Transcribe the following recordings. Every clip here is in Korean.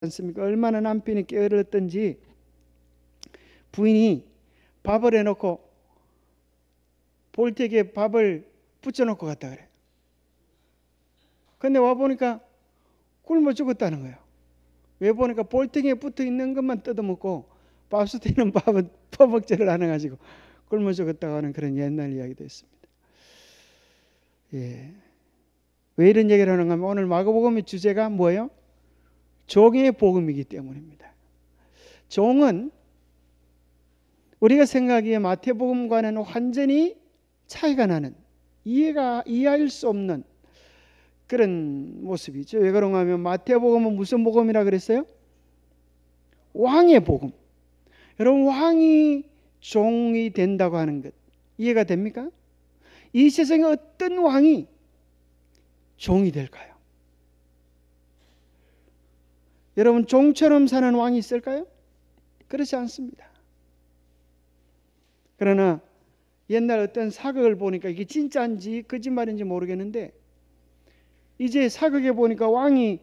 않습니까? 얼마나 남편이 게을렀던지 부인이 밥을 해놓고 볼때기에 밥을 붙여놓고 갔다 그래. 근데 와보니까 굶어 죽었다는 거예요. 왜 보니까 볼때기에 붙어 있는 것만 뜯어먹고 밥솥에 있는 밥은 퍼먹지를 않아가지고 굶어 죽었다고 하는 그런 옛날 이야기도 있습니다. 예. 왜 이런 얘기를 하는가 하면 오늘 마가복음의 주제가 뭐예요? 종의 복음이기 때문입니다. 종은 우리가 생각하기에 마태복음과는 완전히 차이가 나는, 이해할 수 없는 그런 모습이죠. 왜 그런가 하면 마태복음은 무슨 복음이라 그랬어요? 왕의 복음. 여러분, 왕이 종이 된다고 하는 것 이해가 됩니까? 이 세상에 어떤 왕이 종이 될까요? 여러분, 종처럼 사는 왕이 있을까요? 그렇지 않습니다. 그러나 옛날 어떤 사극을 보니까 이게 진짜인지 거짓말인지 모르겠는데 이제 사극에 보니까 왕이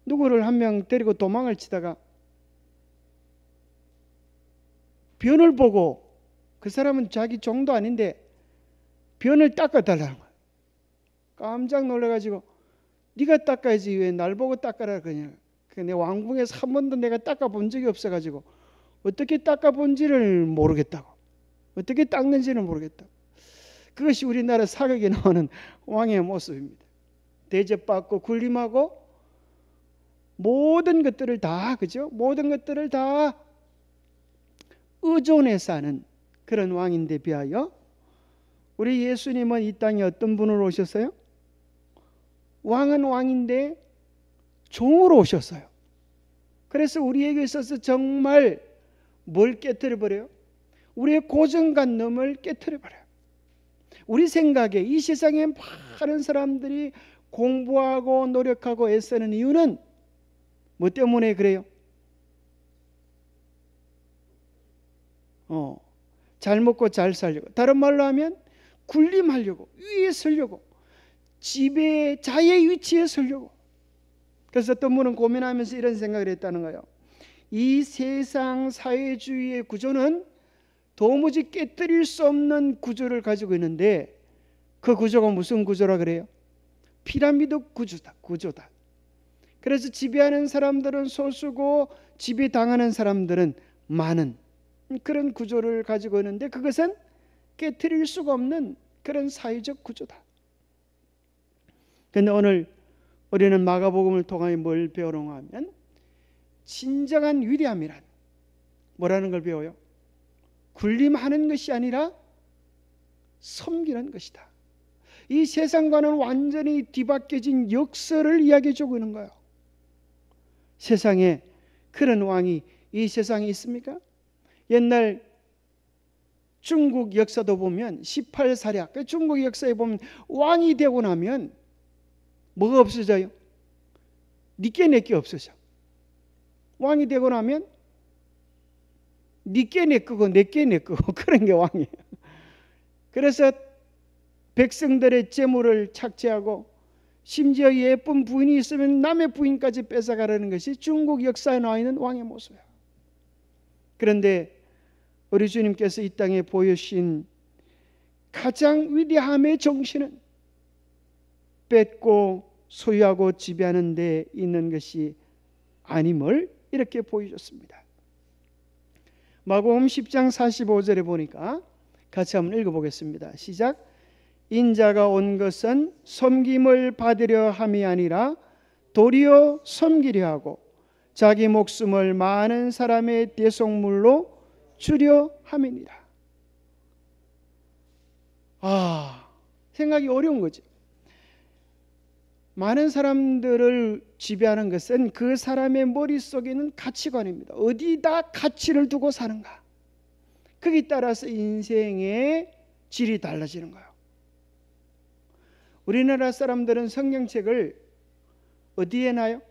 누구를 한 명 데리고 도망을 치다가 변을 보고, 그 사람은 자기 종도 아닌데 변을 닦아달라는 거예요. 깜짝 놀라가지고 네가 닦아야지 왜 날 보고 닦아라 그러냐. 내 왕궁에서 한 번도 내가 닦아본 적이 없어가지고 어떻게 닦아본지를 모르겠다고, 어떻게 닦는지는 모르겠다고. 그것이 우리나라 사극에 나오는 왕의 모습입니다. 대접받고 군림하고 모든 것들을 다, 그죠? 모든 것들을 다 의존해서 하는 그런 왕인데 비하여 우리 예수님은 이 땅에 어떤 분으로 오셨어요? 왕은 왕인데 종으로 오셨어요. 그래서 우리에게 있어서 정말 뭘 깨트려버려요? 우리의 고정관념을 깨트려버려요. 우리 생각에 이 세상에 많은 사람들이 공부하고 노력하고 애쓰는 이유는 뭐 때문에 그래요? 잘 먹고 잘 살려고, 다른 말로 하면 군림하려고, 위에 서려고, 지배 자의 위치에 서려고. 그래서 어떤 분은 고민하면서 이런 생각을 했다는 거예요. 이 세상 사회주의의 구조는 도무지 깨뜨릴 수 없는 구조를 가지고 있는데 그 구조가 무슨 구조라 그래요? 피라미드 구조다. 그래서 지배하는 사람들은 소수고 지배당하는 사람들은 많은 그런 구조를 가지고 있는데 그것은 깨뜨릴 수가 없는 그런 사회적 구조다. 그런데 오늘 우리는 마가복음을 통하여 뭘 배우는가 하면 진정한 위대함이란 뭐라는 걸 배워요? 군림하는 것이 아니라 섬기는 것이다. 이 세상과는 완전히 뒤바뀌어진 역사를 이야기해 주고 있는 거예요. 세상에 그런 왕이 이 세상에 있습니까? 옛날 중국 역사도 보면 18사략, 중국 역사에 보면 왕이 되고 나면 뭐가 없어져요? 니께 내게 없어져. 왕이 되고 나면 니께 내 거고 내게 내 거고 그런 게 왕이에요. 그래서 백성들의 재물을 착취하고 심지어 예쁜 부인이 있으면 남의 부인까지 뺏어가려는 것이 중국 역사에 나와 있는 왕의 모습이에요. 그런데 우리 주님께서 이 땅에 보여주신 가장 위대함의 정신은 뺏고 소유하고 지배하는 데 있는 것이 아님을 이렇게 보여줬습니다. 마가복음 10장 45절에 보니까 같이 한번 읽어보겠습니다. 시작. 인자가 온 것은 섬김을 받으려 함이 아니라 도리어 섬기려 하고 자기 목숨을 많은 사람의 대속물로 주려 함이니라. 생각이 어려운 거죠. 많은 사람들을 지배하는 것은 그 사람의 머릿속에 있는 가치관입니다. 어디다 가치를 두고 사는가, 거기에 따라서 인생의 질이 달라지는 거예요. 우리나라 사람들은 성경책을 어디에 놔요?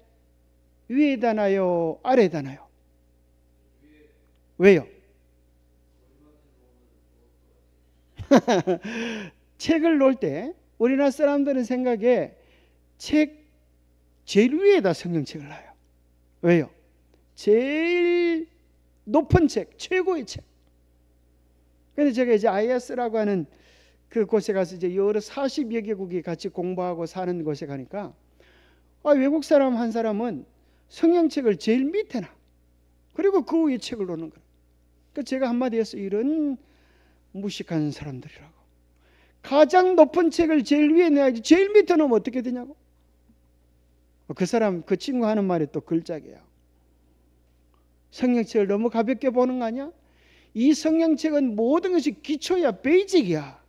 위에다 놔요? 아래에다 놔요? 왜요? 책을 놓을 때 우리나라 사람들은 생각에 책 제일 위에다 성경책을 놔요. 왜요? 제일 높은 책, 최고의 책. 근데 제가 이제 IS라고 하는 그 곳에 가서 이제 여러 40여 개국이 같이 공부하고 사는 곳에 가니까 외국 사람 한 사람은 성경책을 제일 밑에 놔. 그리고 그 위에 책을 놓는 거예요. 그러니까 제가 한마디 해서 이런 무식한 사람들이라고. 가장 높은 책을 제일 위에 내야지 제일 밑에 놓으면 어떻게 되냐고. 그 사람, 그 친구 하는 말이 또 걸작이에요. 성경책을 너무 가볍게 보는 거 아니야? 이 성경책은 모든 것이 기초야, 베이직이야.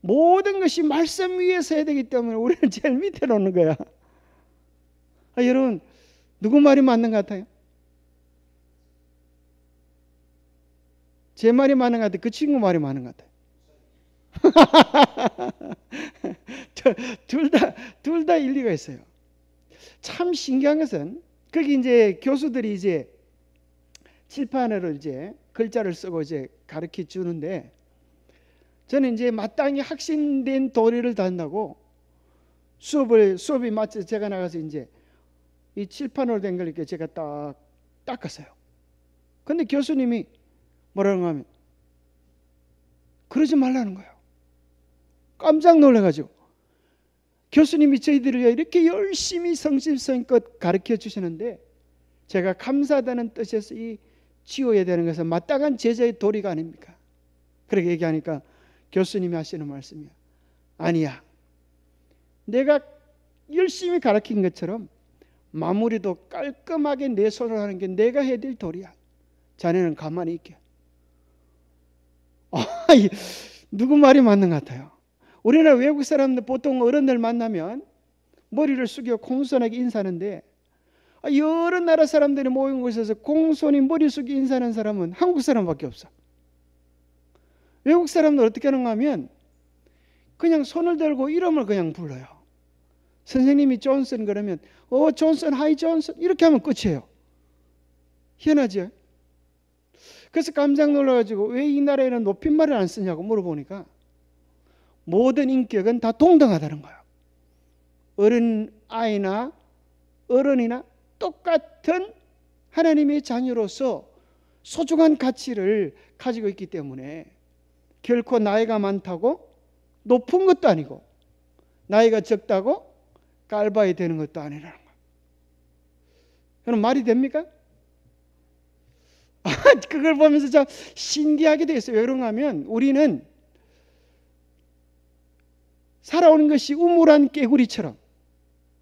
모든 것이 말씀 위에서 해야 되기 때문에 우리는 제일 밑에 놓는 거야. 여러분, 누구 말이 맞는 것 같아요? 제 말이 맞는 것 같아요? 그 친구 말이 맞는 것 같아요? 둘 다 일리가 있어요. 참 신기한 것은 거기 이제 교수들이 이제 칠판으로 이제 글자를 쓰고 이제 가르쳐 주는데, 저는 이제 마땅히 확신된 도리를 다한다고 수업이 마쳐 제가 나가서 이제 이 칠판으로 된 걸 이렇게 제가 딱 닦았어요. 근데 교수님이 뭐라는 가 하면 그러지 말라는 거예요. 깜짝 놀라가지고 교수님이 저희들을 이렇게 열심히 성실성껏 가르쳐 주시는데 제가 감사하다는 뜻에서 이 지워야 되는 것은 마땅한 제자의 도리가 아닙니까? 그렇게 얘기하니까 교수님이 하시는 말씀이야. 아니야. 내가 열심히 가르친 것처럼 마무리도 깔끔하게 내 손으로 하는 게 내가 해야 될 도리야. 자네는 가만히 있게. 누구 말이 맞는 것 같아요? 우리나라 외국 사람들 보통 어른들 만나면 머리를 숙여 공손하게 인사하는데 여러 나라 사람들이 모인 곳에서 공손히 머리 숙여 인사하는 사람은 한국 사람밖에 없어. 외국 사람들 어떻게 하는가 하면 그냥 손을 들고 이름을 그냥 불러요. 선생님이 존슨 그러면 존슨, 하이 존슨 이렇게 하면 끝이에요. 희한하죠? 그래서 깜짝 놀라가지고 왜 이 나라에는 높임말을 안 쓰냐고 물어보니까 모든 인격은 다 동등하다는 거예요. 아이나 어른이나 똑같은 하나님의 자녀로서 소중한 가치를 가지고 있기 때문에 결코 나이가 많다고 높은 것도 아니고 나이가 적다고 깔봐야 되는 것도 아니라는 거예요. 그럼 말이 됩니까? 그걸 보면서 참 신기하게 됐어요. 왜 그런가 하면 우리는 살아오는 것이 우물한 깨구리처럼,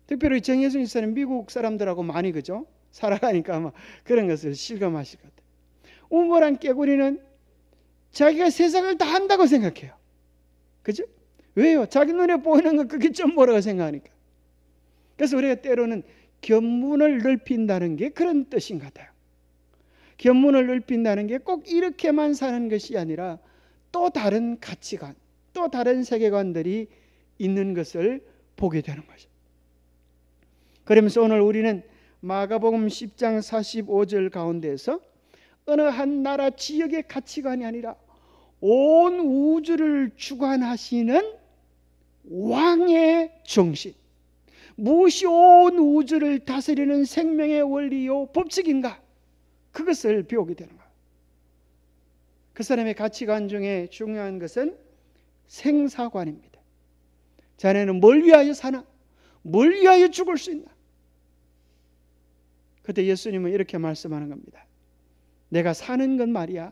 특별히 정혜순 집사님 미국 사람들하고 많이 그죠? 살아가니까 아마 그런 것을 실감하실 것 같아요. 우물한 깨구리는 자기가 세상을 다 한다고 생각해요. 그죠? 왜요? 자기 눈에 보이는 거 그게 전부라고 생각하니까. 그래서 우리가 때로는 견문을 넓힌다는 게 그런 뜻인 것 같아요. 견문을 넓힌다는 게 꼭 이렇게만 사는 것이 아니라 또 다른 가치관, 또 다른 세계관들이 있는 것을 보게 되는 거죠. 그러면서 오늘 우리는 마가복음 10장 45절 가운데에서 어느 한 나라 지역의 가치관이 아니라 온 우주를 주관하시는 왕의 정신, 무엇이 온 우주를 다스리는 생명의 원리요 법칙인가, 그것을 배우게 되는 거예요. 그 사람의 가치관 중에 중요한 것은 생사관입니다. 자네는 뭘 위하여 사나? 뭘 위하여 죽을 수 있나? 그때 예수님은 이렇게 말씀하는 겁니다. 내가 사는 건 말이야,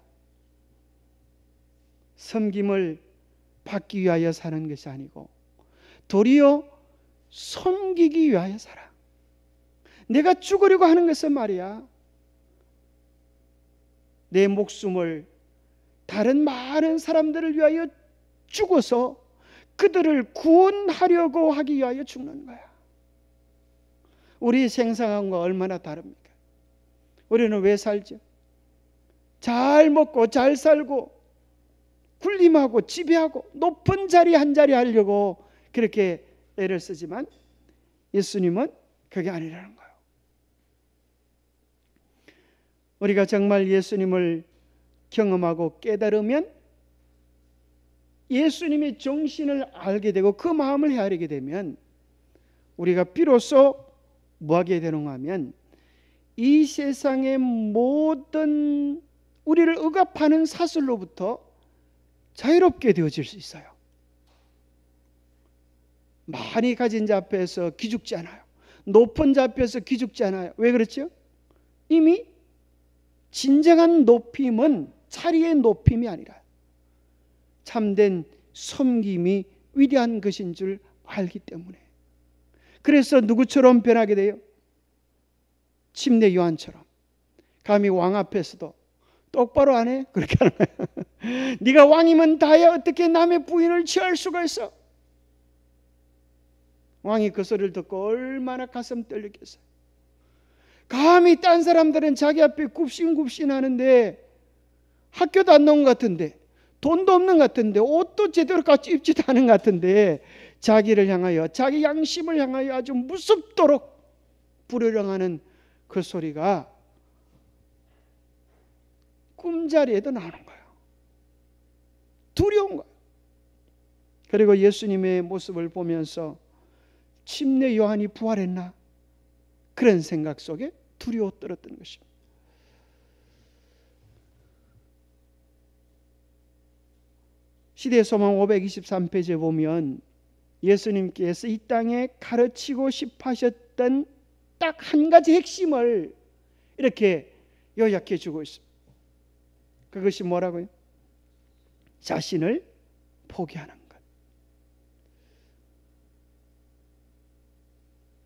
섬김을 받기 위하여 사는 것이 아니고 도리어 섬기기 위하여 살아. 내가 죽으려고 하는 것은 말이야, 내 목숨을 다른 많은 사람들을 위하여 죽어서 그들을 구원하려고 하기 위하여 죽는 거야. 우리 생사관과 얼마나 다릅니까? 우리는 왜 살죠? 잘 먹고 잘 살고 군림하고 지배하고 높은 자리 한 자리 하려고 그렇게 애를 쓰지만 예수님은 그게 아니라는 거예요. 우리가 정말 예수님을 경험하고 깨달으면 예수님의 정신을 알게 되고 그 마음을 헤아리게 되면 우리가 비로소 뭐 하게 되는가 하면 이 세상의 모든 우리를 억압하는 사슬로부터 자유롭게 되어질 수 있어요. 많이 가진 자 앞에서 기죽지 않아요. 높은 자 앞에서 기죽지 않아요. 왜 그렇죠? 이미 진정한 높임은 자리의 높임이 아니라 참된 섬김이 위대한 것인 줄 알기 때문에. 그래서 누구처럼 변하게 돼요? 침례 요한처럼. 감히 왕 앞에서도 똑바로 안 해? 그렇게 하는 거예요. 네가 왕이면 다야 어떻게 남의 부인을 취할 수가 있어? 왕이 그 소리를 듣고 얼마나 가슴 떨렸겠어요. 감히 딴 사람들은 자기 앞에 굽신굽신 하는데 학교도 안 나온 것 같은데 돈도 없는 것 같은데 옷도 제대로 같이 입지도 않은 것 같은데 자기를 향하여 자기 양심을 향하여 아주 무섭도록 부르령하는 그 소리가 꿈자리에도 나오는 거예요. 두려운 거예요. 그리고 예수님의 모습을 보면서 침례 요한이 부활했나? 그런 생각 속에 두려워 떨었던 것입니다. 시대의 소망 523페이지에 보면 예수님께서 이 땅에 가르치고 싶어 하셨던 딱 한 가지 핵심을 이렇게 요약해 주고 있습니다. 그것이 뭐라고요? 자신을 포기하는 것.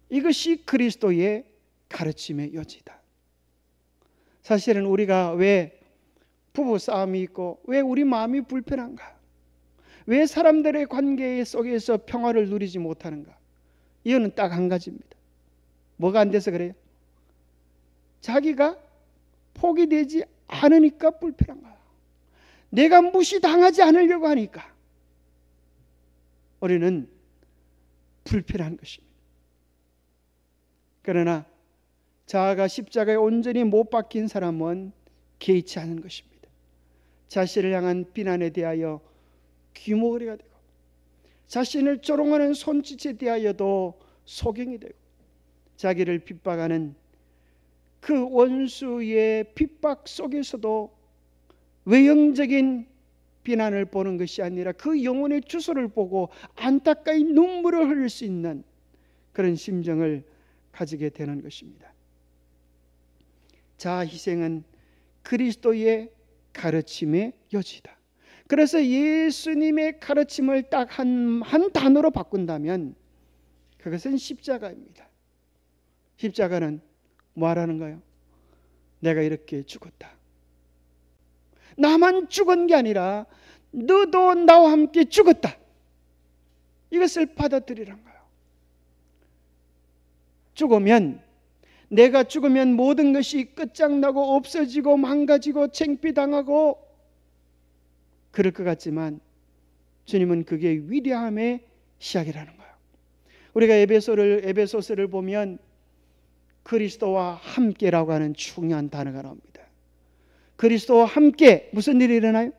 이것이 그리스도의 가르침의 요지다. 사실은 우리가 왜 부부 싸움이 있고 왜 우리 마음이 불편한가? 왜 사람들의 관계 속에서 평화를 누리지 못하는가? 이유는 딱 한 가지입니다. 뭐가 안 돼서 그래요? 자기가 포기되지 않으니까 불편한 거야. 내가 무시당하지 않으려고 하니까 우리는 불편한 것입니다. 그러나 자아가 십자가에 온전히 못 박힌 사람은 개의치 않은 것입니다. 자신을 향한 비난에 대하여 귀머거리가 되고 자신을 조롱하는 손짓에 대하여도 소경이 되고 자기를 핍박하는 그 원수의 핍박 속에서도 외형적인 비난을 보는 것이 아니라 그 영혼의 주소를 보고 안타까이 눈물을 흘릴 수 있는 그런 심정을 가지게 되는 것입니다. 자아 희생은 그리스도의 가르침의 요지다. 그래서 예수님의 가르침을 딱 한 단어로 바꾼다면 그것은 십자가입니다. 십자가는 뭐하라는가요? 내가 이렇게 죽었다. 나만 죽은 게 아니라 너도 나와 함께 죽었다. 이것을 받아들이란 거예요. 내가 죽으면 모든 것이 끝장나고 없어지고 망가지고 창피당하고 그럴 것 같지만 주님은 그게 위대함의 시작이라는 거예요. 우리가 에베소서를 보면 그리스도와 함께라고 하는 중요한 단어가 나옵니다. 그리스도와 함께 무슨 일이 일어나요?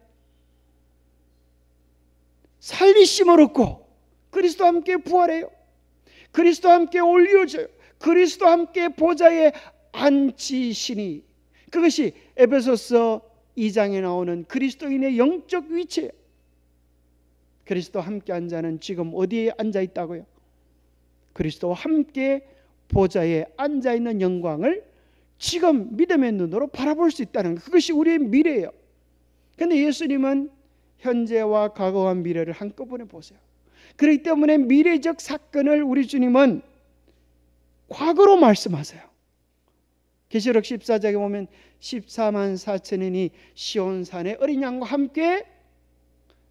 살리심을 얻고 그리스도와 함께 부활해요. 그리스도와 함께 올려져요. 그리스도와 함께 보좌에 앉히시니 그것이 에베소서 2장에 나오는 그리스도인의 영적 위치예요. 그리스도와 함께 한 자는 지금 어디에 앉아 있다고요? 그리스도와 함께 보좌에 앉아 있는 영광을 지금 믿음의 눈으로 바라볼 수 있다는 것. 그것이 우리의 미래예요. 그런데 예수님은 현재와 과거와 미래를 한꺼번에 보세요. 그렇기 때문에 미래적 사건을 우리 주님은 과거로 말씀하세요. 계시록 14장에 보면 14만 4천인이 시온산에 어린 양과 함께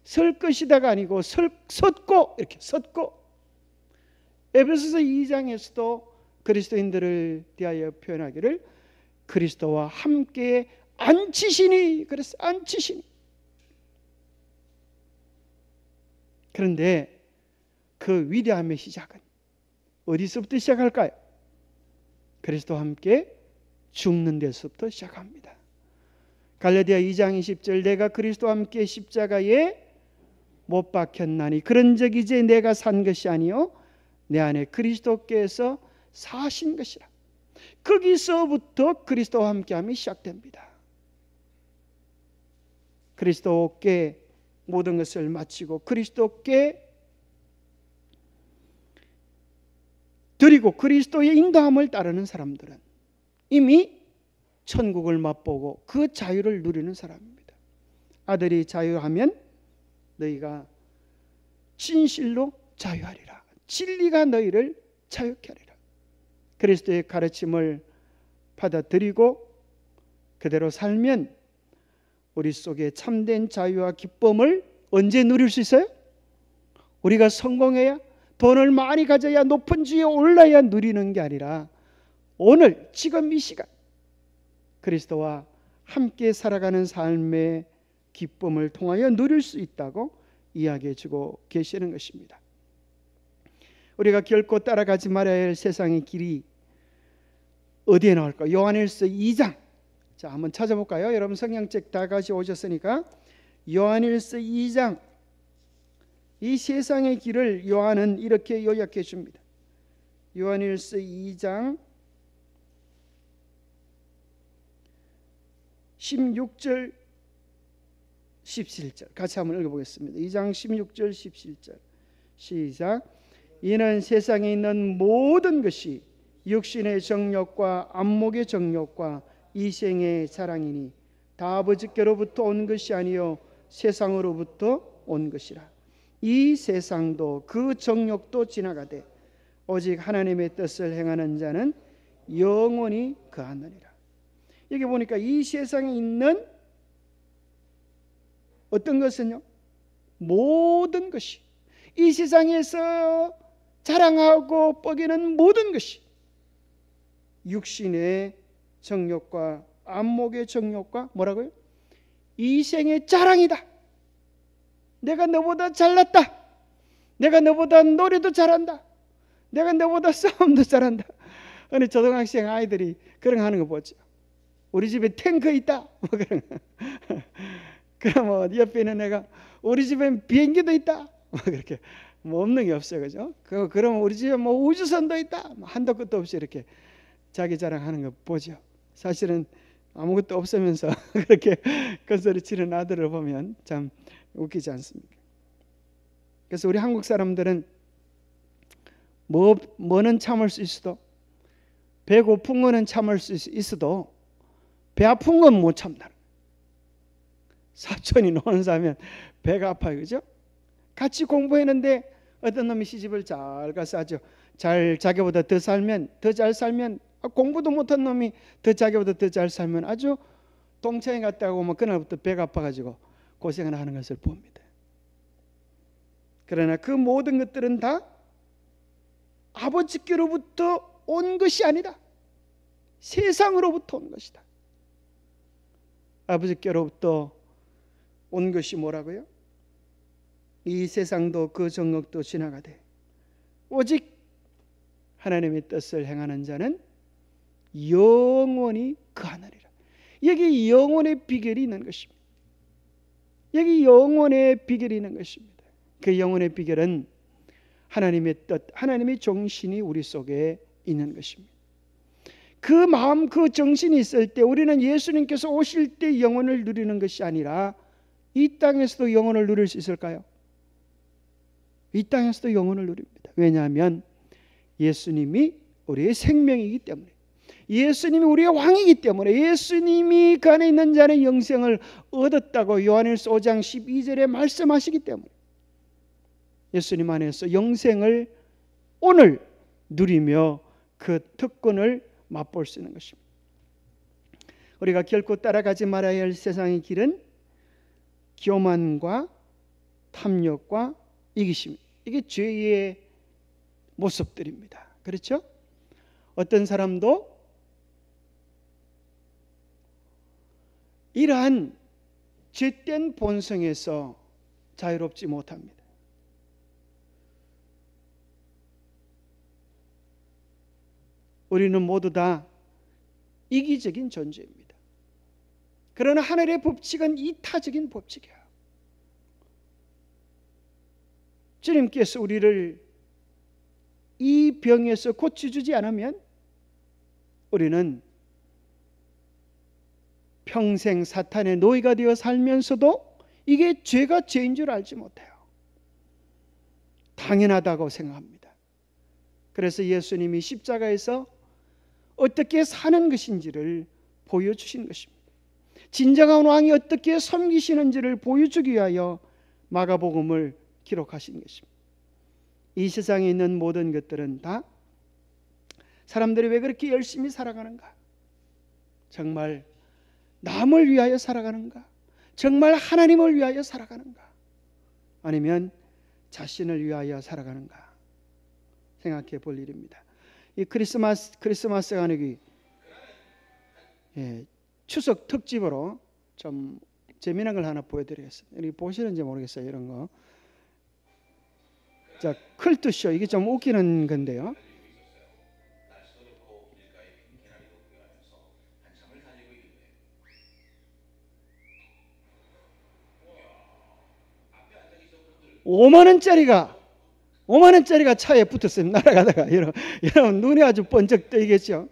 설 것이다가 아니고 섰고 이렇게 섰고, 에베소서 2장에서도 그리스도인들을 대하여 표현하기를 그리스도와 함께 앉히시니, 그래서 앉히시니. 그런데 그 위대함의 시작은 어디서부터 시작할까요? 그리스도와 함께 죽는 데서부터 시작합니다. 갈라디아 2장 20절, 내가 그리스도와 함께 십자가에 못 박혔나니 그런즉 이제 내가 산 것이 아니요 내 안에 그리스도께서 사신 것이라. 거기서부터 그리스도와 함께함이 시작됩니다. 그리스도께 모든 것을 마치고 그리스도께 드리고 그리스도의 인도함을 따르는 사람들은 이미 천국을 맛보고 그 자유를 누리는 사람입니다. 아들이 자유하면 너희가 진실로 자유하리라. 진리가 너희를 자유케 하리라. 그리스도의 가르침을 받아들이고 그대로 살면 우리 속에 참된 자유와 기쁨을 언제 누릴 수 있어요? 우리가 성공해야, 돈을 많이 가져야, 높은 지위에 올라야 누리는 게 아니라 오늘 지금 이 시간 그리스도와 함께 살아가는 삶의 기쁨을 통하여 누릴 수 있다고 이야기해 주고 계시는 것입니다. 우리가 결코 따라가지 말아야 할 세상의 길이 어디에 나올까? 요한일서 2장. 자, 한번 찾아볼까요? 여러분 성경책 다 가지고 오셨으니까 요한일서 2장. 이 세상의 길을 요한은 이렇게 요약해 줍니다. 요한일서 2장 16절 17절 같이 한번 읽어보겠습니다. 2장 16절 17절 시작. 이는 세상에 있는 모든 것이 육신의 정욕과 안목의 정욕과 이생의 자랑이니 다 아버지께로부터 온 것이 아니요 세상으로부터 온 것이라. 이 세상도 그 정욕도 지나가되 오직 하나님의 뜻을 행하는 자는 영원히 거하느니라. 여기 보니까 이 세상에 있는 어떤 것은요, 모든 것이, 이 세상에서 자랑하고 뻐기는 모든 것이 육신의 정욕과 안목의 정욕과 뭐라고요? 이생의 자랑이다. 내가 너보다 잘났다. 내가 너보다 노래도 잘한다. 내가 너보다 싸움도 잘한다. 어느 초등학생 아이들이 그런 거 하는 거 보죠. 우리 집에 탱크 있다. 뭐 그런 거. 그럼 옆에 있는 애가 우리 집엔 비행기도 있다. 뭐 그렇게 뭐 없는 게 없어요, 그죠? 그러면 우리 집에 뭐 우주선도 있다. 한도 끝도 없이 이렇게 자기 자랑하는 거 보죠. 사실은 아무것도 없으면서 그렇게 큰 소리 치는 아들을 보면 참 웃기지 않습니까? 그래서 우리 한국 사람들은 뭐는 참을 수 있어도, 배고픈 거는 참을 수 있어도 배 아픈 건 못 참다. 사촌이 노는 사면 배가 아파요, 그죠? 같이 공부했는데 어떤 놈이 시집을 잘 가서 아주 잘 자기보다 더 살면, 더 잘 살면, 공부도 못한 놈이 더 자기보다 더 잘 살면 아주 동창회 갔다 오면 그날부터 배가 아파가지고 고생을 하는 것을 봅니다. 그러나 그 모든 것들은 다 아버지께로부터 온 것이 아니다. 세상으로부터 온 것이다. 아버지께로부터 온 것이 뭐라고요? 이 세상도 그 정욕도 지나가되 오직 하나님의 뜻을 행하는 자는 영원히 거하느니라. 여기 영혼의 비결이 있는 것입니다. 여기 영혼의 비결이 있는 것입니다. 그 영혼의 비결은 하나님의 뜻, 하나님의 정신이 우리 속에 있는 것입니다. 그 마음, 그 정신이 있을 때 우리는 예수님께서 오실 때 영혼을 누리는 것이 아니라 이 땅에서도 영혼을 누릴 수 있을까요? 이 땅에서도 영혼을 누립니다. 왜냐하면 예수님이 우리의 생명이기 때문에, 예수님이 우리의 왕이기 때문에, 예수님이 그 안에 있는 자는 영생을 얻었다고 요한일서 5장 12절에 말씀하시기 때문에 예수님 안에서 영생을 오늘 누리며 그 특권을 맛볼 수 있는 것입니다. 우리가 결코 따라가지 말아야 할 세상의 길은 교만과 탐욕과 이기심, 이게 죄의 모습들입니다. 그렇죠? 어떤 사람도 이러한 죄된 본성에서 자유롭지 못합니다. 우리는 모두 다 이기적인 존재입니다. 그러나 하늘의 법칙은 이타적인 법칙이에요. 주님께서 우리를 이 병에서 고쳐주지 않으면 우리는 평생 사탄의 노예가 되어 살면서도 이게 죄가 죄인 줄 알지 못해요. 당연하다고 생각합니다. 그래서 예수님이 십자가에서 어떻게 사는 것인지를 보여주신 것입니다. 진정한 왕이 어떻게 섬기시는지를 보여주기 위하여 마가복음을 기록하신 것입니다. 이 세상에 있는 모든 것들은 다 사람들이 왜 그렇게 열심히 살아가는가? 정말 남을 위하여 살아가는가? 정말 하나님을 위하여 살아가는가? 아니면 자신을 위하여 살아가는가? 생각해 볼 일입니다. 이 크리스마스 가는기 추석 특집으로 좀 재미난 걸 하나 보여드리겠습니다. 여기 보시는지 모르겠어요. 이런 거. 자, 컬투쇼. 이게 좀 웃기는 건데요. $5만 원짜리가 차에 붙었어요. 날아가다가 여러분 눈이 아주 번쩍 뜨이겠죠.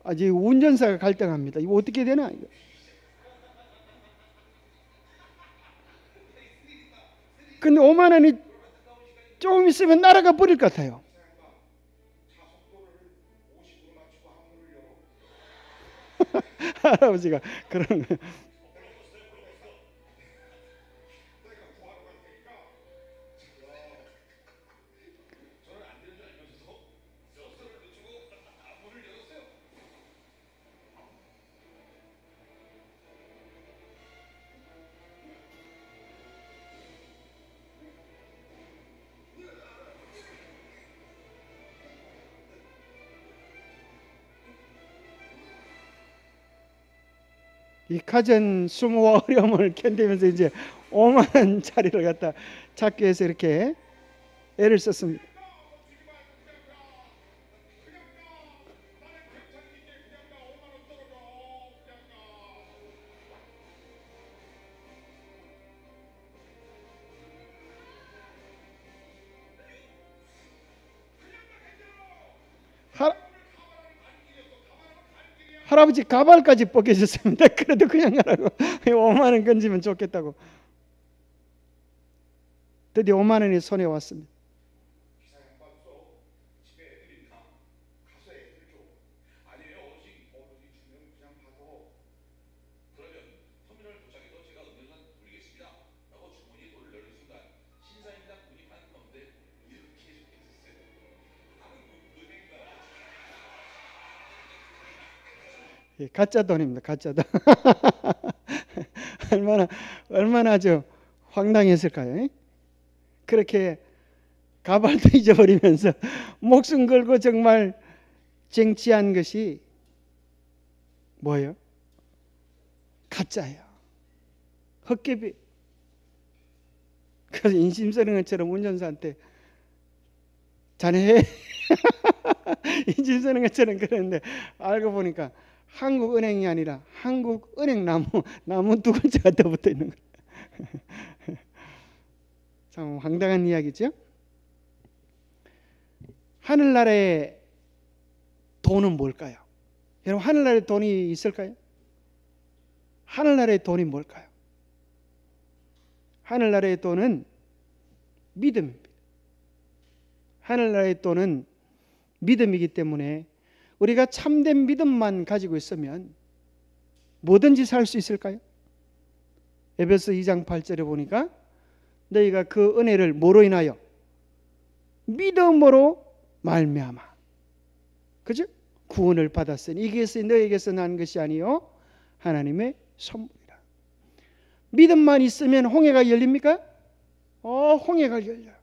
아직 운전사가 갈등합니다. 이거 어떻게 되나 이거. 근데 5만 원이 조금 있으면 날아가 버릴 것 같아요. 할아버지가 그런 거. 이 가전 수모와 어려움을 견디면서 이제 5만 원짜리를 갖다 찾기 위해서 이렇게 애를 썼습니다. 할아버지 가발까지 벗겨졌습니다. 그래도 그냥 가라고 5만 원 건지면 좋겠다고. 드디어 5만 원이 손에 왔습니다. 가짜 돈입니다. 가짜 돈. 얼마나 아주 황당했을까요? 그렇게 가발도 잊어버리면서 목숨 걸고 정말 쟁취한 것이 뭐예요? 가짜예요. 헛개비. 그래서 인심쓰는 것처럼 운전사한테 자네 인심쓰는 것처럼 그랬는데 알고 보니까 한국은행이 아니라 한국은행 나무 두 글자가 더 붙어 있는 거예요. 참 황당한 이야기죠. 하늘나라의 돈은 뭘까요? 여러분 하늘나라에 돈이 있을까요? 하늘나라의 돈이 뭘까요? 하늘나라의 돈은 믿음입니다. 하늘나라의 돈은 믿음이기 때문에 우리가 참된 믿음만 가지고 있으면 뭐든지 살 수 있을까요? 에베소 2장 8절에 보니까 너희가 그 은혜를 뭐로 인하여? 믿음으로 말미암아. 그죠? 구원을 받았으니 이것이 너에게서 난 것이 아니요 하나님의 선물이라. 믿음만 있으면 홍해가 열립니까? 홍해가 열려요.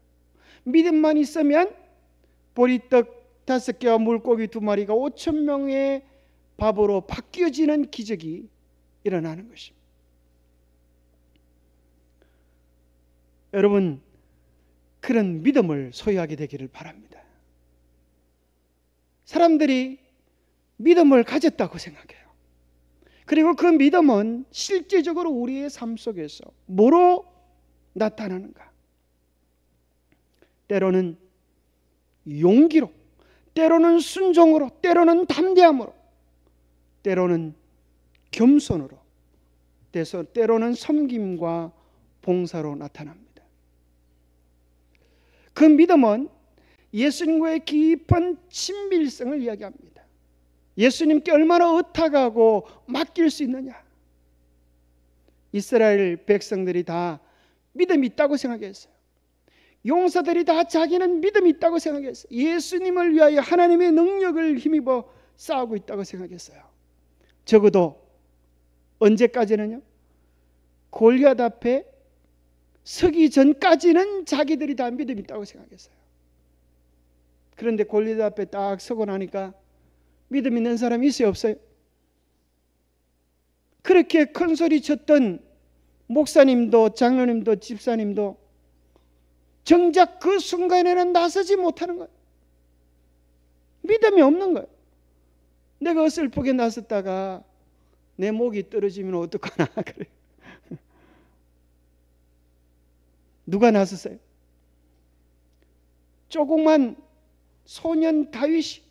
믿음만 있으면 보리떡 5개와 물고기 2마리가 5,000명의 밥으로 바뀌어지는 기적이 일어나는 것입니다. 여러분 그런 믿음을 소유하게 되기를 바랍니다. 사람들이 믿음을 가졌다고 생각해요. 그리고 그 믿음은 실제적으로 우리의 삶 속에서 뭐로 나타나는가? 때로는 용기로, 때로는 순종으로, 때로는 담대함으로, 때로는 겸손으로, 때로는 섬김과 봉사로 나타납니다. 그 믿음은 예수님과의 깊은 친밀성을 이야기합니다. 예수님께 얼마나 의탁하고 맡길 수 있느냐. 이스라엘 백성들이 다 믿음이 있다고 생각했어요. 용사들이 다 자기는 믿음이 있다고 생각했어요. 예수님을 위하여 하나님의 능력을 힘입어 싸우고 있다고 생각했어요. 적어도 언제까지는요? 골리앗 앞에 서기 전까지는 자기들이 다 믿음이 있다고 생각했어요. 그런데 골리앗 앞에 딱 서고 나니까 믿음 있는 사람이 있어요, 없어요? 그렇게 큰 소리 쳤던 목사님도 장로님도 집사님도 정작 그 순간에는 나서지 못하는 거예요. 믿음이 없는 거예요. 내가 어설프게 나섰다가 내 목이 떨어지면 어떡하나 그래. 누가 나섰어요? 조그만 소년 다윗이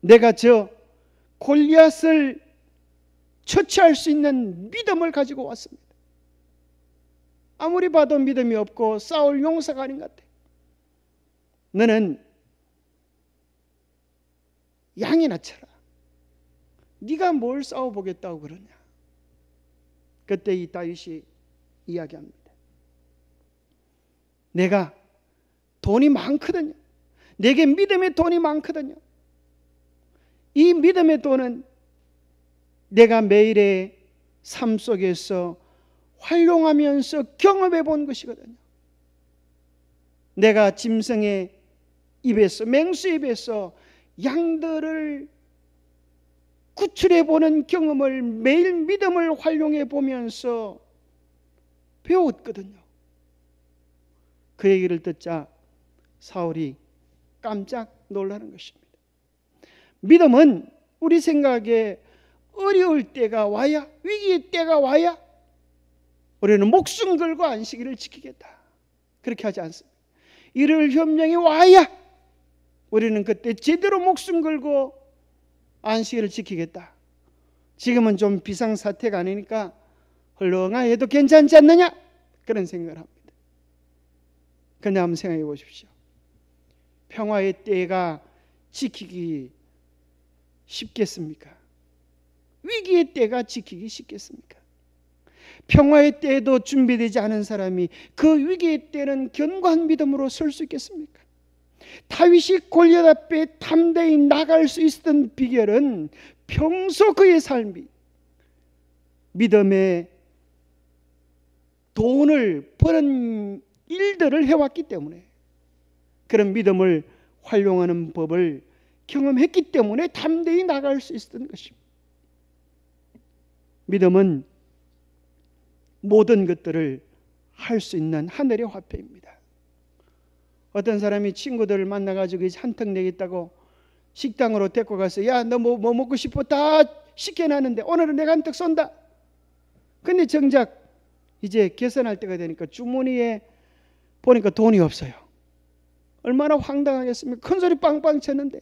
내가 저 골리앗을 처치할 수 있는 믿음을 가지고 왔습니다. 아무리 봐도 믿음이 없고 싸울 용사가 아닌 것 같아. 너는 양이나 쳐라. 네가 뭘 싸워보겠다고 그러냐. 그때 이 다윗이 이야기합니다. 내가 돈이 많거든요. 내게 믿음의 돈이 많거든요. 이 믿음의 돈은 내가 매일의 삶 속에서 활용하면서 경험해 본 것이거든요. 내가 짐승의 입에서, 맹수의 입에서 양들을 구출해 보는 경험을 매일 믿음을 활용해 보면서 배웠거든요. 그 얘기를 듣자 사울이 깜짝 놀라는 것입니다. 믿음은 우리 생각에 어려울 때가 와야, 위기의 때가 와야 우리는 목숨 걸고 안식일을 지키겠다. 그렇게 하지 않습니다. 일요일 협령이 와야 우리는 그때 제대로 목숨 걸고 안식일을 지키겠다. 지금은 좀 비상사태가 아니니까 헐렁해도 괜찮지 않느냐? 그런 생각을 합니다. 그런데 한번 생각해 보십시오. 평화의 때가 지키기 쉽겠습니까? 위기의 때가 지키기 쉽겠습니까? 평화의 때에도 준비되지 않은 사람이 그 위기의 때는 견고한 믿음으로 설 수 있겠습니까? 다윗이 골리앗 앞에 담대히 나갈 수 있었던 비결은 평소 그의 삶이 믿음의 돈을 버는 일들을 해왔기 때문에, 그런 믿음을 활용하는 법을 경험했기 때문에 담대히 나갈 수 있었던 것입니다. 믿음은 모든 것들을 할 수 있는 하늘의 화폐입니다. 어떤 사람이 친구들을 만나가지고 한턱 내겠다고 식당으로 데리고 가서, 야, 너 뭐 먹고 싶어? 다 시켜놨는데 오늘은 내가 한턱 쏜다. 근데 정작 이제 계산할 때가 되니까 주머니에 보니까 돈이 없어요. 얼마나 황당하겠습니까? 큰 소리 빵빵 쳤는데.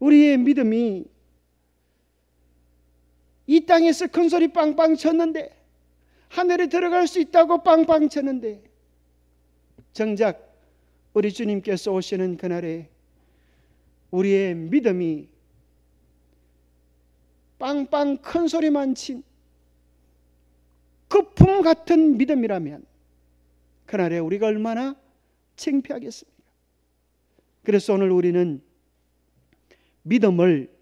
우리의 믿음이 이 땅에서 큰 소리 빵빵 쳤는데, 하늘에 들어갈 수 있다고 빵빵 쳤는데, 정작 우리 주님께서 오시는 그날에 우리의 믿음이 빵빵 큰 소리만 친 거품 같은 믿음이라면 그날에 우리가 얼마나 창피하겠습니까? 그래서 오늘 우리는 믿음을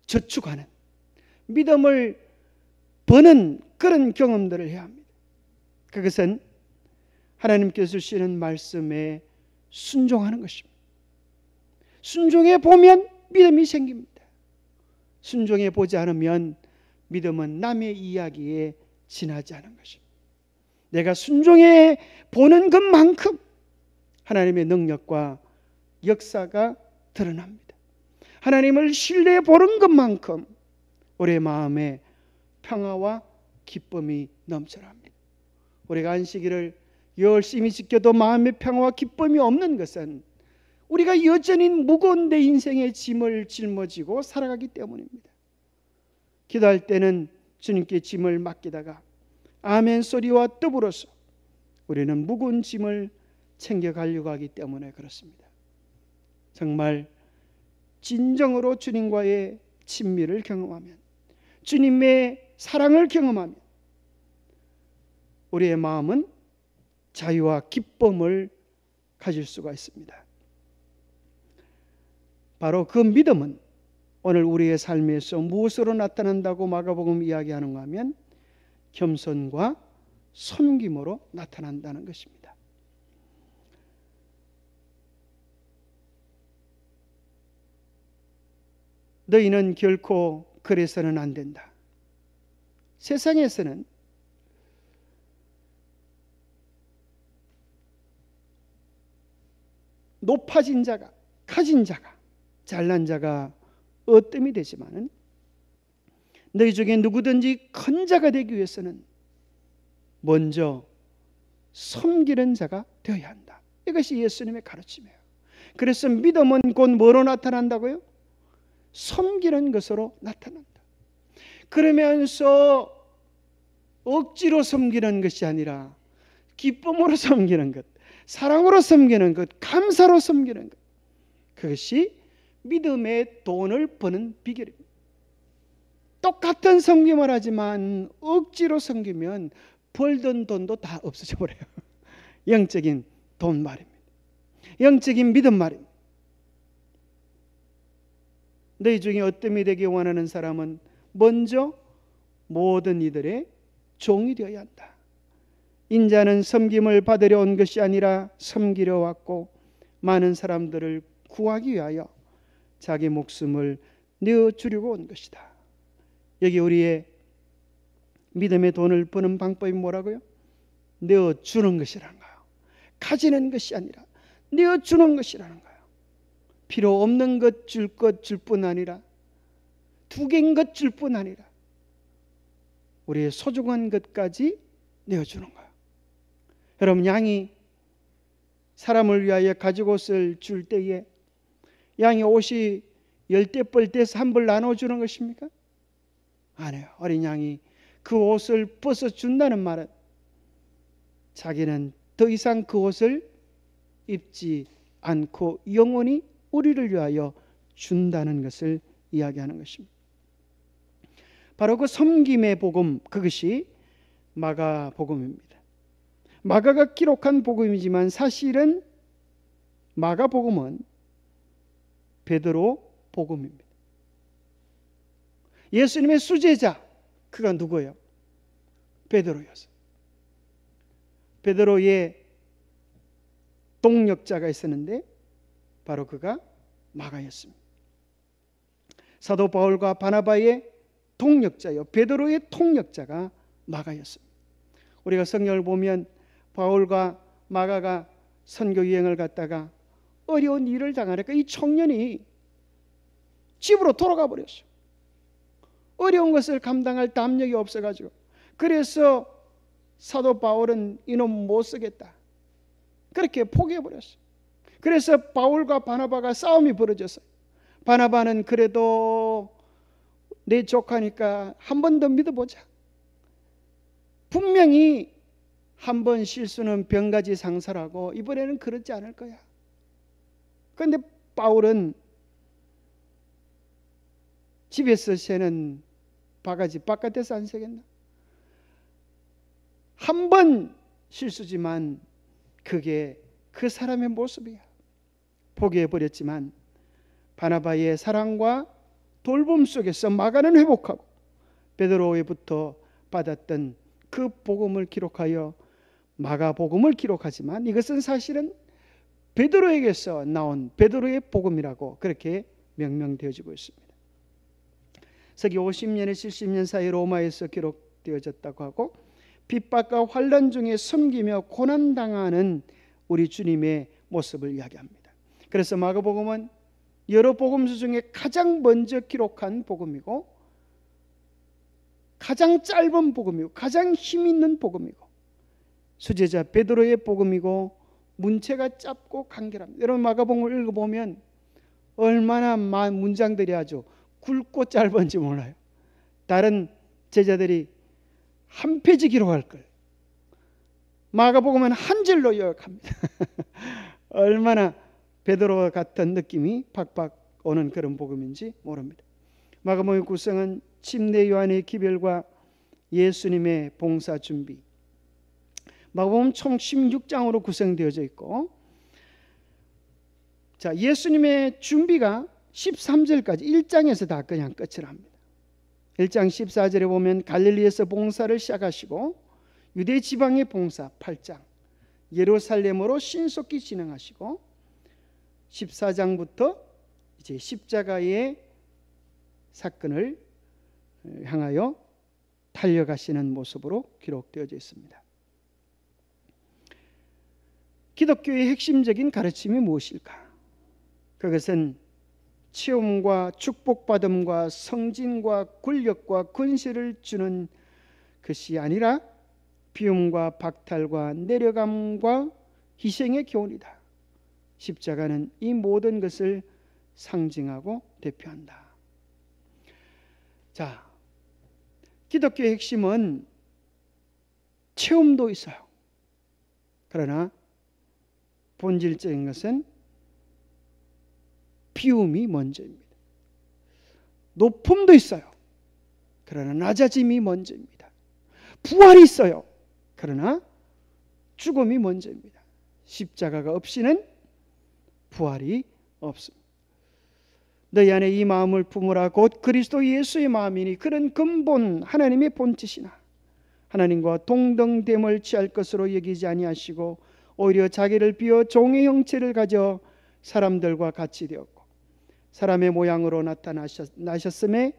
저축하는, 믿음을 버는 그런 경험들을 해야 합니다. 그것은 하나님께서 주시는 말씀에 순종하는 것입니다. 순종해 보면 믿음이 생깁니다. 순종해 보지 않으면 믿음은 남의 이야기에 지나지 않은 것입니다. 내가 순종해 보는 것만큼 하나님의 능력과 역사가 드러납니다. 하나님을 신뢰해 보는 것만큼 우리의 마음에 평화와 기쁨이 넘쳐납니다. 우리가 안식일을 열심히 지켜도 마음의 평화와 기쁨이 없는 것은 우리가 여전히 무거운 내 인생의 짐을 짊어지고 살아가기 때문입니다. 기도할 때는 주님께 짐을 맡기다가 아멘 소리와 더불어서 우리는 무거운 짐을 챙겨가려고 하기 때문에 그렇습니다. 정말 진정으로 주님과의 친밀을 경험하면, 주님의 사랑을 경험하면 우리의 마음은 자유와 기쁨을 가질 수가 있습니다. 바로 그 믿음은 오늘 우리의 삶에서 무엇으로 나타난다고 마가복음 이야기하는가 하면 겸손과 섬김으로 나타난다는 것입니다. 너희는 결코 그래서는 안 된다. 세상에서는 높아진 자가, 가진 자가, 잘난 자가 어뜸이 되지만은 너희 중에 누구든지 큰 자가 되기 위해서는 먼저 섬기는 자가 되어야 한다. 이것이 예수님의 가르침이에요. 그래서 믿음은 곧 뭐로 나타난다고요? 섬기는 것으로 나타난다. 그러면서 억지로 섬기는 것이 아니라 기쁨으로 섬기는 것, 사랑으로 섬기는 것, 감사로 섬기는 것, 그것이 믿음의 돈을 버는 비결입니다. 똑같은 섬김을 하지만 억지로 섬기면 벌던 돈도 다 없어져 버려요. 영적인 돈 말입니다. 영적인 믿음 말입니다. 너희 중에 어뜸이 되기 원하는 사람은 먼저 모든 이들의 종이 되어야 한다. 인자는 섬김을 받으려 온 것이 아니라 섬기려 왔고 많은 사람들을 구하기 위하여 자기 목숨을 내어주려고 온 것이다. 여기 우리의 믿음의 돈을 버는 방법이 뭐라고요? 내어주는 것이라는 거예요. 가지는 것이 아니라 내어주는 것이라는 거예요. 필요 없는 것 줄 뿐 아니라, 두 개인 것 줄 뿐 아니라 우리의 소중한 것까지 내어주는 거예요. 여러분, 양이 사람을 위하여 가죽옷을 줄 때에 양의 옷이 10대 뻘대서 한 벌 나눠주는 것입니까? 아니에요. 어린 양이 그 옷을 벗어준다는 말은 자기는 더 이상 그 옷을 입지 않고 영원히 우리를 위하여 준다는 것을 이야기하는 것입니다. 바로 그 섬김의 복음, 그것이 마가복음입니다. 마가가 기록한 복음이지만 사실은 마가복음은 베드로 복음입니다. 예수님의 수제자, 그가 누구예요? 베드로였어요. 베드로의 동역자가 있었는데 바로 그가 마가였습니다. 사도 바울과 바나바의 동역자요, 베드로의 통역자가 마가였습니다. 우리가 성경을 보면 바울과 마가가 선교 여행을 갔다가 어려운 일을 당하니까 이 청년이 집으로 돌아가 버렸어요. 어려운 것을 감당할 담력이 없어가지고. 그래서 사도 바울은 이놈 못 쓰겠다, 그렇게 포기해버렸어요. 그래서 바울과 바나바가 싸움이 벌어졌어요. 바나바는 그래도 내 조카니까 한 번 더 믿어보자. 분명히 한 번 실수는 병가지 상사라고 이번에는 그렇지 않을 거야. 그런데 바울은 집에서 새는 바가지 바깥에서 안 새겠나? 한 번 실수지만 그게 그 사람의 모습이야. 포기해버렸지만 바나바의 사랑과 돌봄 속에서 마가는 회복하고 베드로로부터 받았던 그 복음을 기록하여 마가복음을 기록하지만 이것은 사실은 베드로에게서 나온 베드로의 복음이라고 그렇게 명명되어지고 있습니다. 서기 50년에 70년 사이 로마에서 기록되어졌다고 하고 핍박과 환난 중에 섬기며 고난당하는 우리 주님의 모습을 이야기합니다. 그래서 마가복음은 여러 복음서 중에 가장 먼저 기록한 복음이고 가장 짧은 복음이고 가장 힘 있는 복음이고 수제자 베드로의 복음이고 문체가 짧고 간결합니다. 여러분 마가복음을 읽어보면 얼마나 문장들이 아주 굵고 짧은지 몰라요. 다른 제자들이 한 페이지 기록할 걸 마가복음은 한 줄로 요약합니다. 얼마나 베드로와 같은 느낌이 팍팍 오는 그런 복음인지 모릅니다. 마가복음의 구성은 침례 요한의 기별과 예수님의 봉사 준비. 마가복음 총 16장으로 구성되어져 있고, 자, 예수님의 준비가 13절까지 1장에서 다 그냥 끝을 합니다. 1장 14절에 보면 갈릴리에서 봉사를 시작하시고 유대 지방의 봉사 8장, 예루살렘으로 신속히 진행하시고 14장부터 이제 십자가의 사건을 향하여 달려가시는 모습으로 기록되어져 있습니다. 기독교의 핵심적인 가르침이 무엇일까? 그것은 체험과 축복받음과 성진과 권력과 권세를 주는 것이 아니라 비움과 박탈과 내려감과 희생의 교훈이다. 십자가는 이 모든 것을 상징하고 대표한다. 자, 기독교의 핵심은 체험도 있어요. 그러나 본질적인 것은 비움이 먼저입니다. 높음도 있어요. 그러나 낮아짐이 먼저입니다. 부활이 있어요. 그러나 죽음이 먼저입니다. 십자가가 없이는 부활이 없습니다. 너희 안에 이 마음을 품으라 곧 그리스도 예수의 마음이니 그런 근본 하나님의 본뜻이나 하나님과 동등됨을 취할 것으로 여기지 아니하시고 오히려 자기를 비워 종의 형체를 가져 사람들과 같이 되었고 사람의 모양으로 나셨음에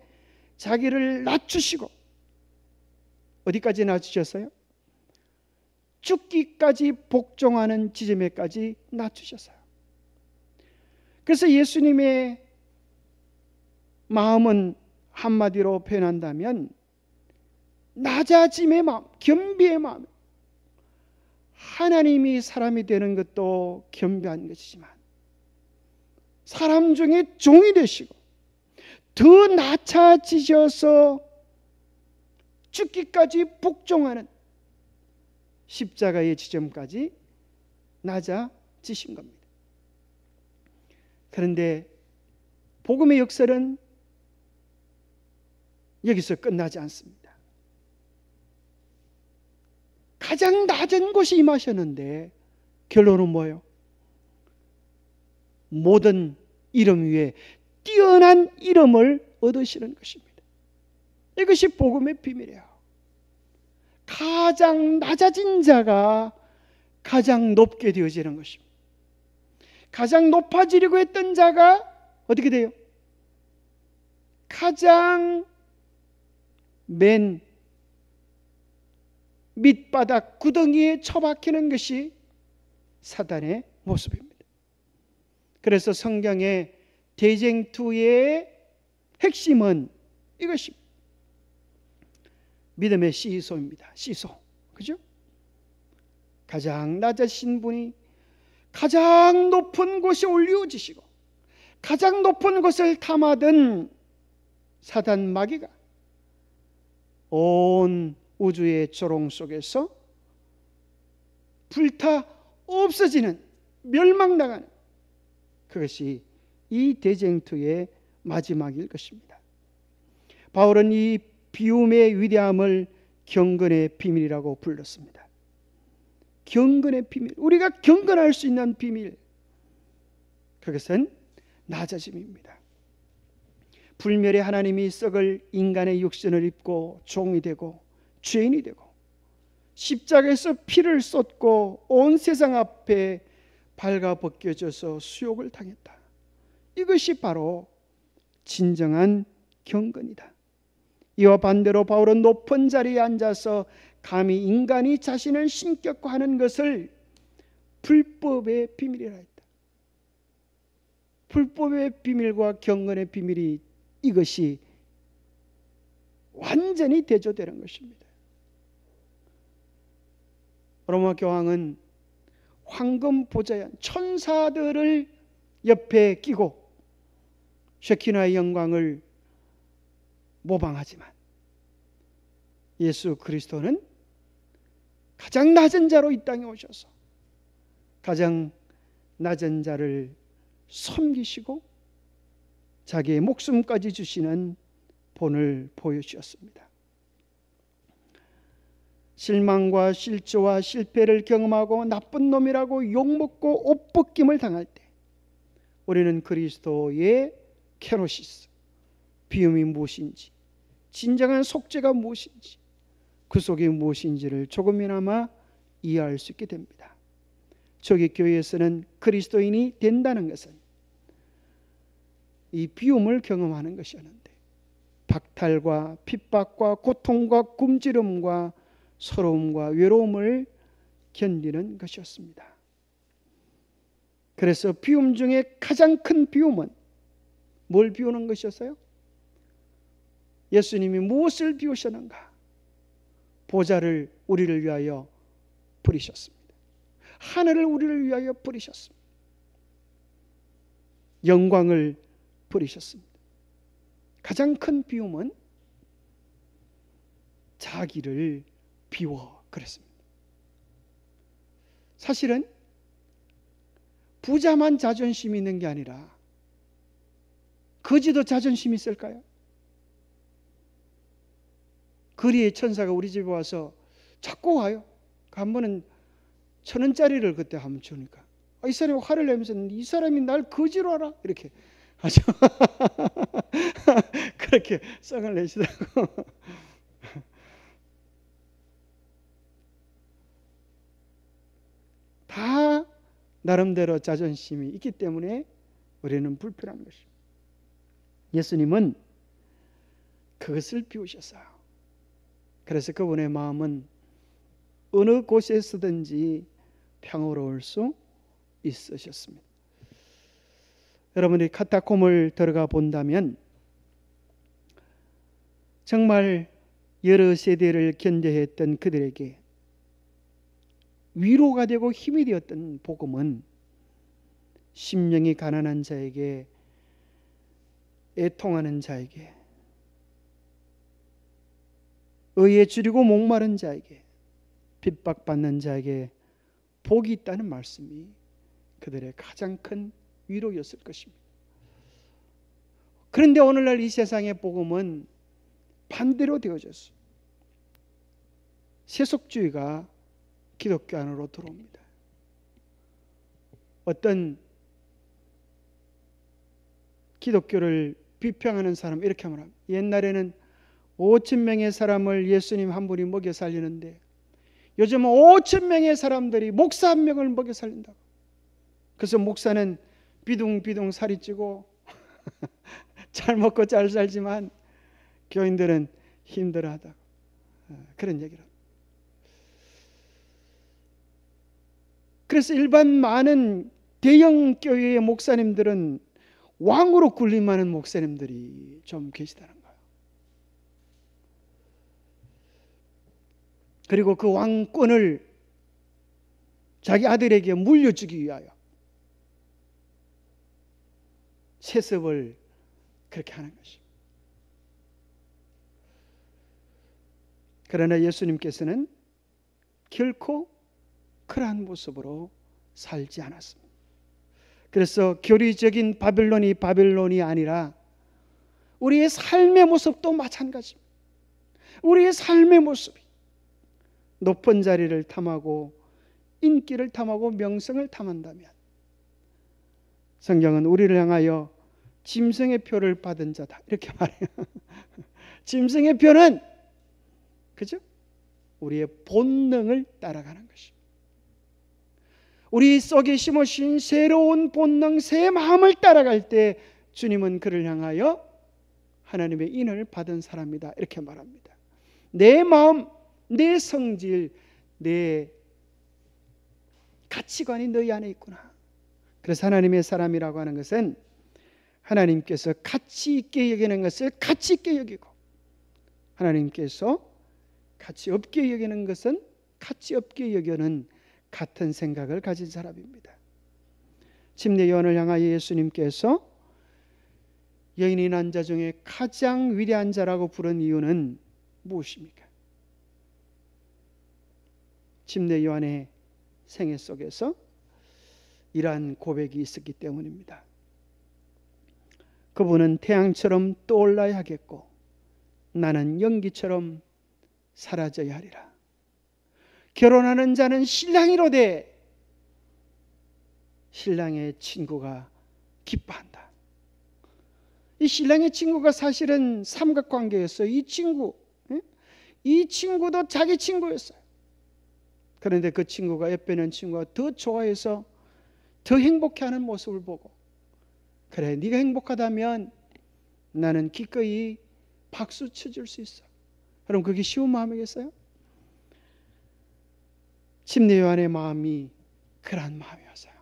자기를 낮추시고 어디까지 낮추셨어요? 죽기까지 복종하는 지점에까지 낮추셨어요. 그래서 예수님의 마음은 한마디로 표현한다면 낮아짐의 마음, 겸비의 마음. 하나님이 사람이 되는 것도 겸비한 것이지만 사람 중에 종이 되시고 더 낮아지셔서 죽기까지 복종하는 십자가의 지점까지 낮아지신 겁니다. 그런데 복음의 역설은 여기서 끝나지 않습니다. 가장 낮은 곳에 임하셨는데 결론은 뭐예요? 모든 이름 위에 뛰어난 이름을 얻으시는 것입니다. 이것이 복음의 비밀이에요. 가장 낮아진 자가 가장 높게 되어지는 것입니다. 가장 높아지려고 했던 자가 어떻게 돼요? 가장 맨 밑바닥 구덩이에 처박히는 것이 사단의 모습입니다. 그래서 성경의 대쟁투의 핵심은 이것입니다. 믿음의 시소입니다. 시소. 그죠? 가장 낮으신 분이 가장 높은 곳에 올려지시고 가장 높은 곳을 탐하던 사단 마귀가 온 우주의 조롱 속에서 불타 없어지는 멸망당하는 그것이 이 대쟁투의 마지막일 것입니다. 바울은 이 비움의 위대함을 경건의 비밀이라고 불렀습니다. 경건의 비밀, 우리가 경건할 수 있는 비밀, 그것은 낮아짐입니다. 불멸의 하나님이 썩을 인간의 육신을 입고 종이 되고 죄인이 되고 십자가에서 피를 쏟고 온 세상 앞에 발가벗겨져서 수욕을 당했다. 이것이 바로 진정한 경건이다. 이와 반대로 바울은 높은 자리에 앉아서 감히 인간이 자신을 신격화하는 것을 불법의 비밀이라 했다. 불법의 비밀과 경건의 비밀이 이것이 완전히 대조되는 것입니다. 로마 교황은 황금 보좌연 천사들을 옆에 끼고 쉐키나의 영광을 모방하지만 예수 그리스도는 가장 낮은 자로 이 땅에 오셔서 가장 낮은 자를 섬기시고 자기의 목숨까지 주시는 본을 보여주셨습니다. 실망과 실조와 실패를 경험하고 나쁜 놈이라고 욕먹고 옷벗김을 당할 때 우리는 그리스도의 케노시스, 비움이 무엇인지, 진정한 속죄가 무엇인지, 그 속이 무엇인지를 조금이나마 이해할 수 있게 됩니다. 저기 교회에서는 그리스도인이 된다는 것은 이 비움을 경험하는 것이었는데 박탈과 핍박과 고통과 굶주림과 서러움과 외로움을 견디는 것이었습니다. 그래서 비움 중에 가장 큰 비움은 뭘 비우는 것이었어요? 예수님이 무엇을 비우셨는가? 보좌를 우리를 위하여 부리셨습니다. 하늘을 우리를 위하여 부리셨습니다. 영광을 부리셨습니다. 가장 큰 비움은 자기를 비워 그랬습니다. 사실은 부자만 자존심이 있는 게 아니라 거지도 자존심이 있을까요? 거리의 천사가 우리 집에 와서 자꾸 와요. 한 번은 1,000원짜리를 그때 한번 주니까 이 사람이 화를 내면서 이 사람이 날 거지로 알아? 이렇게 하죠. 그렇게 썽을 내시더라고. 다 나름대로 자존심이 있기 때문에 우리는 불편한 것입니다. 예수님은 그것을 비우셨어요. 그래서 그분의 마음은 어느 곳에서든지 평화로울 수 있으셨습니다. 여러분이 카타콤을 들어가 본다면 정말 여러 세대를 견뎌했던 그들에게 위로가 되고 힘이 되었던 복음은 심령이 가난한 자에게, 애통하는 자에게, 의에 줄이고 목마른 자에게, 핍박받는 자에게 복이 있다는 말씀이 그들의 가장 큰 위로였을 것입니다. 그런데 오늘날 이 세상의 복음은 반대로 되어졌어요. 세속주의가 기독교 안으로 들어옵니다. 어떤 기독교를 비평하는 사람 이렇게 말합니다. 옛날에는 5,000명의 사람을 예수님 한 분이 먹여 살리는데 요즘은 5,000명의 사람들이 목사 한 명을 먹여 살린다고. 그래서 목사는 비둥비둥 살이 찌고 잘 먹고 잘 살지만 교인들은 힘들어하다고. 그런 얘기를 합니다. 그래서 일반 많은 대형 교회의 목사님들은 왕으로 군림하는 목사님들이 좀 계시다는 거예요. 그리고 그 왕권을 자기 아들에게 물려주기 위하여 세습을 그렇게 하는 것입니다. 그러나 예수님께서는 결코 그러한 모습으로 살지 않았습니다. 그래서 교리적인 바빌론이 아니라 우리의 삶의 모습도 마찬가지입니다. 우리의 삶의 모습이 높은 자리를 탐하고 인기를 탐하고 명성을 탐한다면 성경은 우리를 향하여 짐승의 표를 받은 자다 이렇게 말해요. 짐승의 표는 그죠? 우리의 본능을 따라가는 것입니다. 우리 속에 심으신 새로운 본능, 새 마음을 따라갈 때 주님은 그를 향하여 하나님의 인을 받은 사람이다 이렇게 말합니다. 내 마음, 내 성질, 내 가치관이 너희 안에 있구나. 그래서 하나님의 사람이라고 하는 것은 하나님께서 가치 있게 여기는 것을 가치 있게 여기고 하나님께서 가치 없게 여기는 것은 가치없게 여겨는 같은 생각을 가진 사람입니다. 침례 요한을 향하여 예수님께서 여인이 난 자 중에 가장 위대한 자라고 부른 이유는 무엇입니까? 침례 요한의 생애 속에서 이러한 고백이 있었기 때문입니다. 그분은 태양처럼 떠올라야 하겠고 나는 연기처럼 사라져야 하리라. 결혼하는 자는 신랑이로되 신랑의 친구가 기뻐한다. 이 신랑의 친구가 사실은 삼각관계였어요. 이 친구도 자기 친구였어요. 그런데 그 친구가 옆에 있는 친구가 더 좋아해서 더 행복해하는 모습을 보고, 그래, 네가 행복하다면 나는 기꺼이 박수 쳐줄 수 있어. 그럼 그게 쉬운 마음이겠어요? 침례 요한의 마음이 그러한 마음이었어요.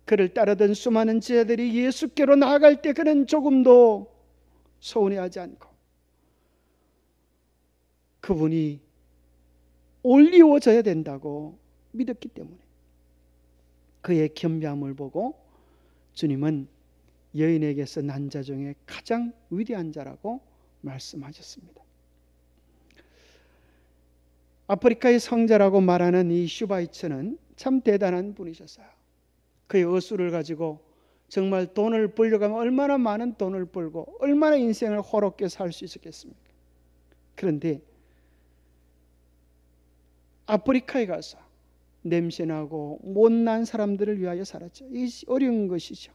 그를 따르던 수많은 제자들이 예수께로 나아갈 때 그는 조금도 서운해하지 않고 그분이 올리워져야 된다고 믿었기 때문에 그의 겸비함을 보고 주님은 여인에게서 난 자 중에 가장 위대한 자라고 말씀하셨습니다. 아프리카의 성자라고 말하는 이 슈바이처는 참 대단한 분이셨어요. 그의 어수를 가지고 정말 돈을 벌려고 하면 얼마나 많은 돈을 벌고 얼마나 인생을 호롭게 살 수 있었겠습니까? 그런데 아프리카에 가서 냄새나고 못난 사람들을 위하여 살았죠. 이 어려운 것이죠.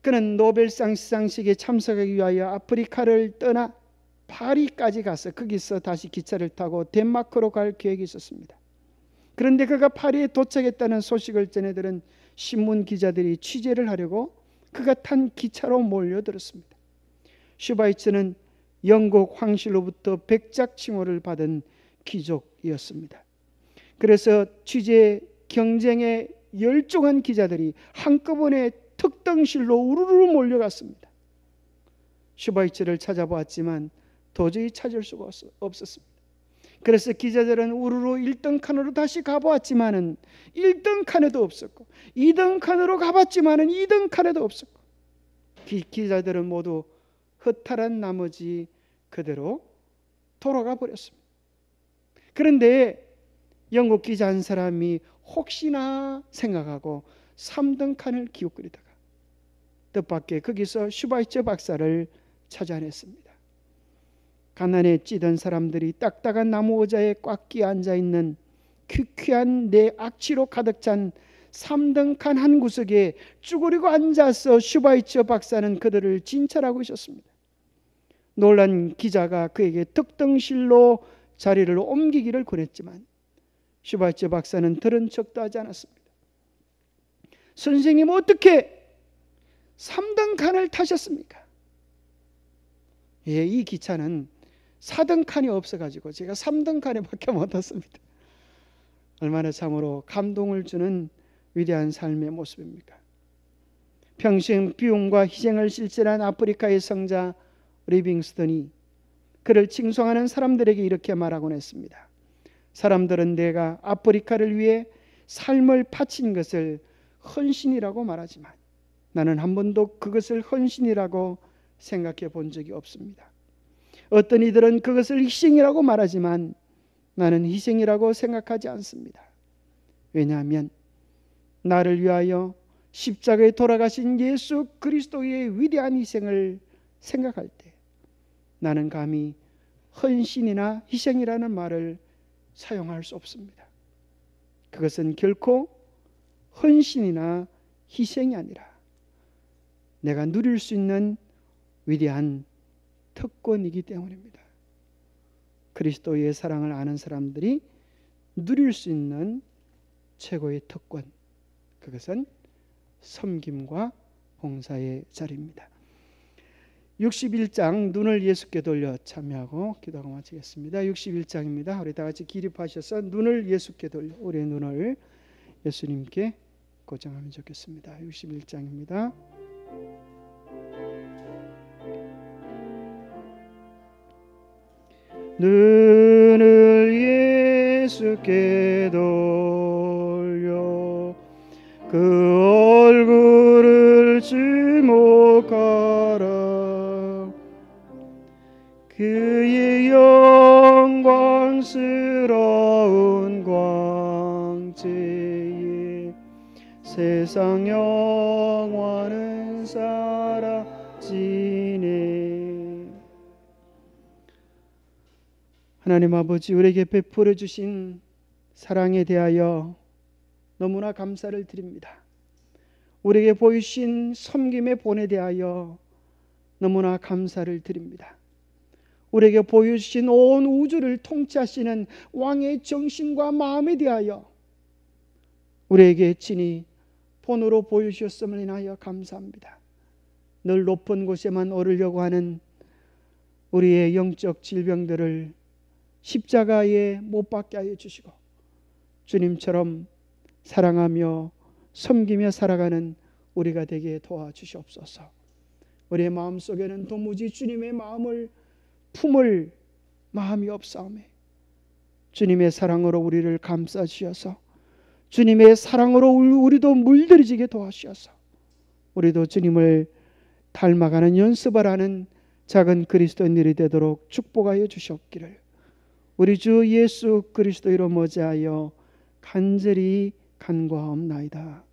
그는 노벨상 시상식에 참석하기 위하여 아프리카를 떠나 파리까지 가서 거기서 다시 기차를 타고 덴마크로 갈 계획이 있었습니다. 그런데 그가 파리에 도착했다는 소식을 전해들은 신문 기자들이 취재를 하려고 그가 탄 기차로 몰려들었습니다. 슈바이처는 영국 황실로부터 백작 칭호를 받은 귀족이었습니다. 그래서 취재 경쟁에 열중한 기자들이 한꺼번에 특등실로 우르르 몰려갔습니다. 슈바이처를 찾아보았지만 도저히 찾을 수가 없었습니다. 그래서 기자들은 우르르 1등 칸으로 다시 가보았지만은 1등 칸에도 없었고 2등 칸으로 가봤지만은 2등 칸에도 없었고 기자들은 모두 허탈한 나머지 그대로 돌아가 버렸습니다. 그런데 영국 기자 한 사람이 혹시나 생각하고 3등 칸을 기웃거리다가 뜻밖의 거기서 슈바이처 박사를 찾아냈습니다. 가난에 찌든 사람들이 딱딱한 나무 의자에 꽉 끼어 앉아있는 퀴퀴한 내 악취로 가득 찬 3등 칸 한 구석에 쭈그리고 앉아서 슈바이처 박사는 그들을 진찰하고 있었습니다. 놀란 기자가 그에게 특등실로 자리를 옮기기를 권했지만 슈바이처 박사는 들은 척도 하지 않았습니다. 선생님, 어떻게 3등 칸을 타셨습니까? 예, 이 기차는 4등 칸이 없어가지고 제가 3등 칸에 밖에 못 탔습니다. 얼마나 참으로 감동을 주는 위대한 삶의 모습입니까? 평생 비움과 희생을 실천한 아프리카의 성자 리빙스턴이 그를 칭송하는 사람들에게 이렇게 말하곤 했습니다. 사람들은 내가 아프리카를 위해 삶을 바친 것을 헌신이라고 말하지만 나는 한 번도 그것을 헌신이라고 생각해 본 적이 없습니다. 어떤 이들은 그것을 희생이라고 말하지만 나는 희생이라고 생각하지 않습니다. 왜냐하면 나를 위하여 십자가에 돌아가신 예수 그리스도의 위대한 희생을 생각할 때 나는 감히 헌신이나 희생이라는 말을 사용할 수 없습니다. 그것은 결코 헌신이나 희생이 아니라 내가 누릴 수 있는 위대한 특권이기 때문입니다. 그리스도의 사랑을 아는 사람들이 누릴 수 있는 최고의 특권, 그것은 섬김과 봉사의 자리입니다. 61장 눈을 예수께 돌려 참여하고 기도하고 마치겠습니다. 61장입니다. 우리 다 같이 기립하셔서 눈을 예수께 돌려 우리의 눈을 예수님께 고정하면 좋겠습니다. 61장입니다. 눈을 주께 돌려 그 얼굴을 주목하라. 그의 영광스러운 광채에 세상 영화는 사라지네. 하나님 아버지, 우리에게 베풀어 주신 사랑에 대하여 너무나 감사를 드립니다. 우리에게 보이신 섬김의 본에 대하여 너무나 감사를 드립니다. 우리에게 보여주신 온 우주를 통치하시는 왕의 정신과 마음에 대하여 우리에게 친히 본으로 보여주셨음을 인하여 감사합니다. 늘 높은 곳에만 오르려고 하는 우리의 영적 질병들을 십자가에 못 박게 하여 주시고 주님처럼 사랑하며 섬기며 살아가는 우리가 되게 도와주시옵소서. 우리의 마음속에는 도무지 주님의 마음을 품을 마음이 없사오매 주님의 사랑으로 우리를 감싸 주셔서 주님의 사랑으로 우리도 물들이지게 도와주셔서 우리도 주님을 닮아가는 연습을 하는 작은 그리스도인들이 되도록 축복하여 주시옵기를 우리 주 예수 그리스도 이름으로 머지하여 간절히 간구하옵나이다.